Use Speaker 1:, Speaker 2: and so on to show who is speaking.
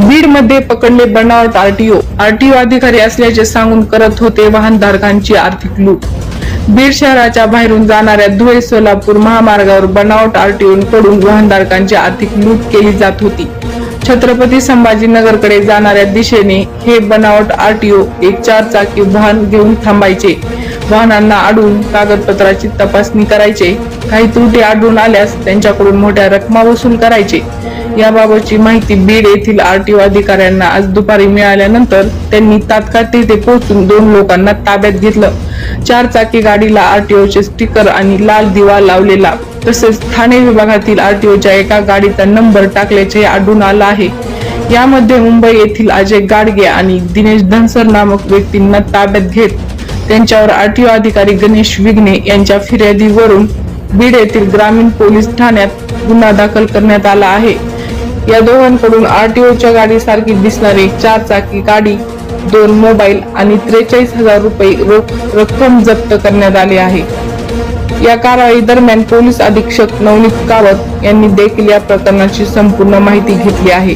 Speaker 1: बीड मध्ये पकडले बनावट आरटीओ अधिकारी असल्याचे सांगून करत होते वाहनधारकांची आर्थिक लूट। बीड शहराच्या बाहेरून जाणाऱ्या धुळे सोलापूर महामार्गावर बनावट आरटीओ कडून वाहनधारकांची आर्थिक लूट केली जात होती। छत्रपती संभाजीनगरकडे जाणाऱ्या दिशेने हे बनावट आरटीओ एक 4 चाकी वाहन घेऊन थांबायचे। वाहनांना अडवून कागदपत्राची तपासणी करायचे। काही त्रुटी आढळून आल्यास त्यांच्याकडून मोठ्या रकमा वसूल करायचे। याबाबतची माहिती बीड येथील आरटीओ अधिकाऱ्यांना आज दुपारी मिळाल्यानंतर त्यांनी तात्काळ तिथे पोहोचून 2 लोकांना ताब्यात घेतलं। 4 चाकी गाडीला आरटीओचे स्टिकर आणि लाल दिवा लावलेला तसेच ठाणे विभागातील आरटीओच्या एका गाडीचा नंबर टाकल्याचे आढळून आलं आहे। यामध्ये मुंबई येथील अजय गाडगे आणि दिनेश धनसर नामक व्यक्तींना ताब्यात घेत त्यांच्यावर आरटीओ अधिकारी गणेश विघ्ने यांच्या फिर्यादीवरून बीड येथील ग्रामीण पोलीस ठाण्यात गुन्हा दाखल करण्यात आला आहे। या दोघांकडून आरटीओच्या गाडीसारखी दिसणारी 4 चाकी गाडी, 2 मोबाईल आणि 43,000 रुपये रोख रक्कम जप्त करण्यात आली आहे। या कारवाई दरम्यान पोलीस अधीक्षक नवनीत कावत यांनी देखील या प्रकरणाची संपूर्ण माहिती घेतली आहे।